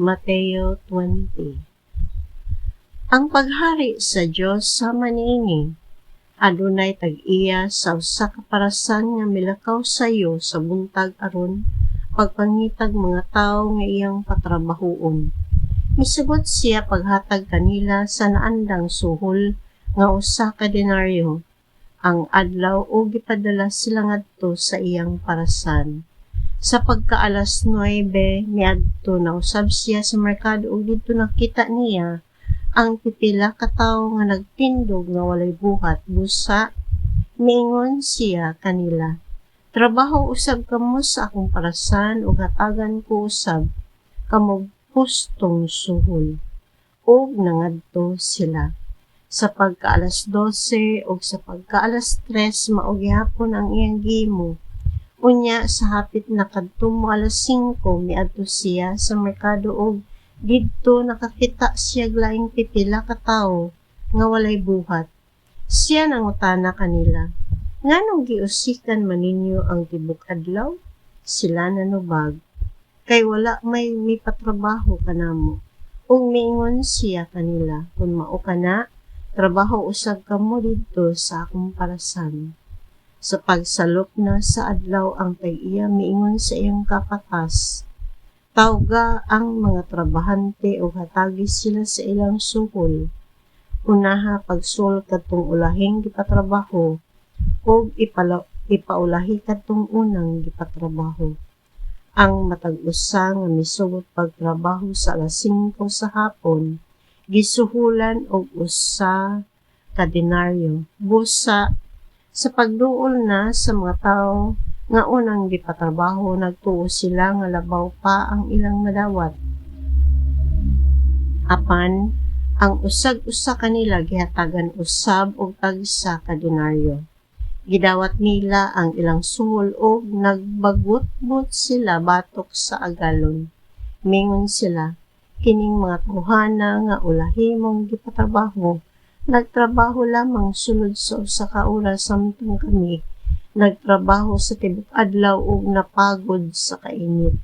Mateo 20. Ang paghari sa Dios sama niini, adunay tag-iya sa usa ka parasan nga milakaw sayo sa buntag aron pagpangitag mga tawo nga iyang patrabahoon. Misugot siya paghatag kanila sa naandang suhol nga usa ka denaryo ang adlaw o gipadala sila ngadto sa iyang parasan. Sa pagkaalas 9 miadto na usab siya sa merkado ug didto nakita niya ang pipila ka tawo nga nagtindog nga walay buhat. Busa miingon siya kanila, "Trabaho usab kamo sa akong parasan ug hatagan ko usab kamo pustong suhol." Ug nangadto sila. Sa pagkaalas 12 ug sa pagkaalas 3 mao gihapon ang iyang gihimo. Unya sa hapit na kadtong alas 5 miadto siya sa merkado ug didto nakakita siya laing pipila ka tawo nga walay buhat. Siya nangutana kanila, "Nganong giusikan man ninyo ang tibok adlaw?" Sila nanubag, "Kay wala may mipatrabaho kanamo." Ug miingon siya kanila, "Kun mao kana, trabaho usab kamo didto sa akong parasan." Sa pagsalop na sa adlaw ang tag-iya miingon sa iyang kapatas, "Tawga ang mga trabahante ug hatagi sila sa ilang suhol. Unaha pagsul kadtong ulahing gipatrabaho ug ipaulahi kadtong unang gipatrabaho." Ang matag usa nga misugot pagtrabaho sa alas 5 sa hapon gisuhulan og usa ka denaryo. Busa sa pagduol na sa mga tawo nga unang gipatrabaho nagtuo sila nga labaw pa ang ilang madawat. Apan ang usag-usa kanila gihatagan usab og tagsa ka denaryo. Gidawat nila ang ilang suhol ug nagbagbutbot sila batok sa agalon. Mingon sila, "Kining mga tawhana nga ulahimong gipatrabaho, nagtrabaho lamang sulod sa usa ka oras samtang kami nagtrabaho sa tibok adlaw ug napagod sa kainit.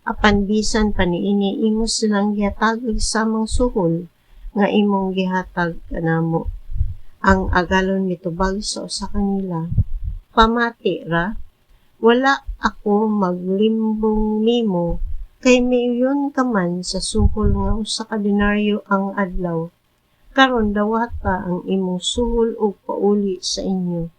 Apan bisan pa niini imo silang gihatag og samang suhol nga imong gihatag kanamo." Ang agalon mitubag sa usa kanila, "Pamati ra, wala ako maglimbong nimo kay miuyon ka man sa suhol nga usa ka denaryo ang adlaw. Karon dawata ang imong suhol ug pauli sa inyo.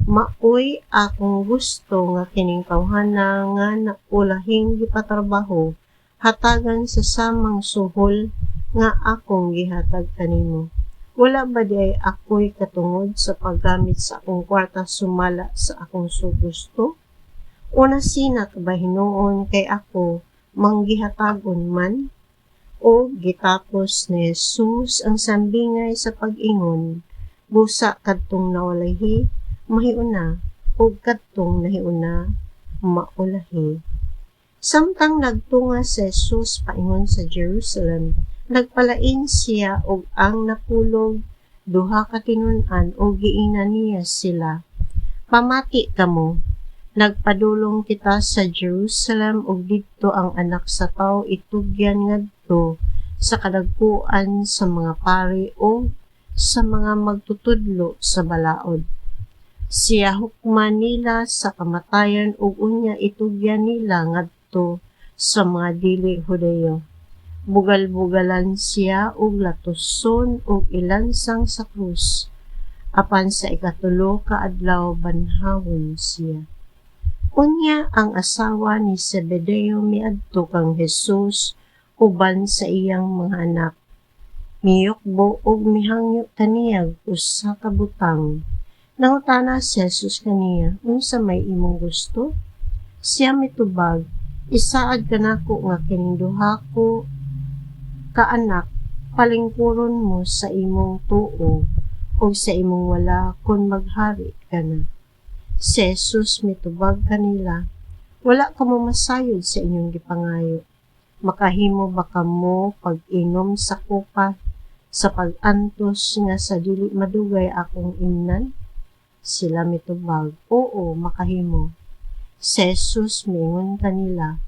Maoy akong gusto nga kining tawhana nga naulahing gipatrabaho hatagan sa samang suhol nga akong gihatag kanimo. Wala ba diay ako'y katungod sa paggamit sa akong kwarta sumala sa akong gusto? Una sina kabahinuon kay ako manggihatagon man?" O gitapos ni Jesus ang sambingay sa pag-ingon, busa kadtong naulahi mahiuna ug kadtong nahiuna maulahi. Samtang nagtunga si Jesus paingon sa Jerusalem, nagpalain siya og ang napulog duha ka tinun-an o giingnan niya sila, "Pamati kamo, nagpadulong kita sa Jerusalem ug didto ang Anak sa Tawo itugyan ngadto sa kadagkuan sa mga pari o sa mga magtutudlo sa balaod. Siya hukman nila sa kamatayan ug unya itugyan nila ngadto sa mga dili Hudeyo. Bugal-bugalan siya ug latuson ug ilansang sa krus. Apan sa ikatulo ka adlaw banhawon siya." Unya ang asawa ni Zebedeo miadto kang Jesus uban sa iyang mga anak. Miyukbo ug mihangyo kaniyag usa ka butang. Nangutana si Jesus kaniya, "Unsa may imong gusto?" Siya mitubag, "Isaad kanako nga kining duha ko ka anak palingkuron mo sa imong tuo o sa imong wala kon maghari ka na." Si Jesus mitubag kanila, "Wala kamo masayod sa inyong gipangayo. Makahimo ba kamo pag-inom sa kopa sa pag-antos nga sa dili madugay akong imnan?" Sila mitubag, "Oo, makahimo." Si Jesus miingon kanila,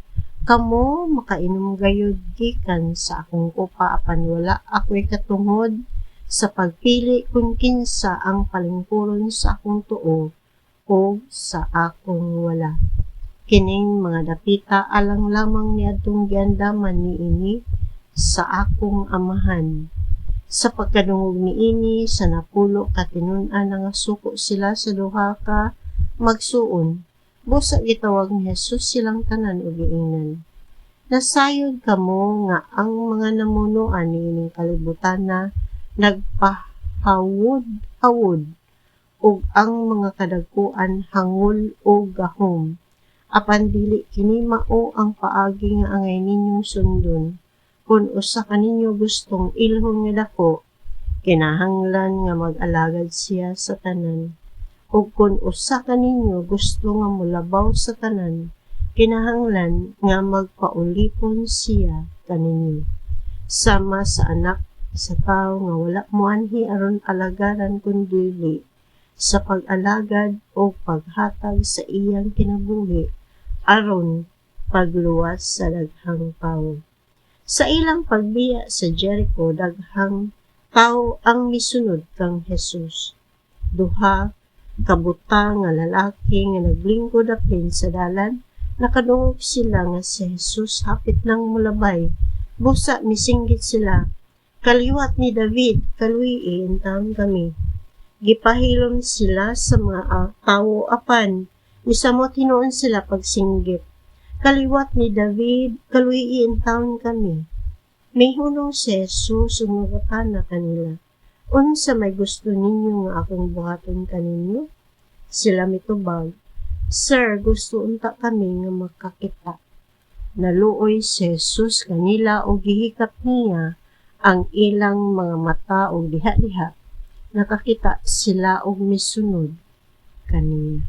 Kamo makainom gayud gikan sa akong kupa apan wala ako'y katungod sa pagpili kung kinsa ang palingkuron sa akong tuo o sa akong wala. Kining mga dapita alang lamang niadtong giandaman niini sa akong amahan. Sa pagkadungog niini sa napulo ka tinun-an nga suko sila sa duha ka magsuon. Busa gitawag ni Jesus silang tanan ug giingnan. Nasayod kamo nga ang mga namunuan niining kalibutan na nagpahawod-hawod ug ang mga kadagkuan hangol o gahom. Apan dili kini mao ang paagi nga angay ninyong sundon. Kung usa ka ninyo gustong ilhon nga dako, kinahanglan nga mag-alagad siya sa tanan. Ug kung usa ka ninyo gusto nga mulabaw sa tanan, kinahanglan nga magpaulipon siya kaninyo. Sama sa anak sa tao nga wala moanhi aron alagadan kundi sa pag-alagad o paghatag sa iyang kinabuhi aron pagluwas sa daghang tawo. Sa ilang pagbiya sa Jericho, daghang tao ang misunod kang Jesus. Duha kabuta nga lalaki nga naglingkod apin sa dalan, nakadungog sila nga si Jesus hapit nang mulabay. Busa misinggit sila, "Kaliwat ni David, kaluyi intaon kami." Gipahilom sila sa mga tawo apan misamot hinuon sila pagsinggit, "Kaliwat ni David, kaluyi intaon kami." May hunong si Jesus umungutana kanila, "Unsa may gusto ninyo nga akong buhaton kaninyo?" Sila mitubag, "Sir, gusto unta kami nga makakita." Naluoy si Jesus kanila o gihikap niya ang ilang mga mata o diha-diha. Nakakita sila og misunod kaniya.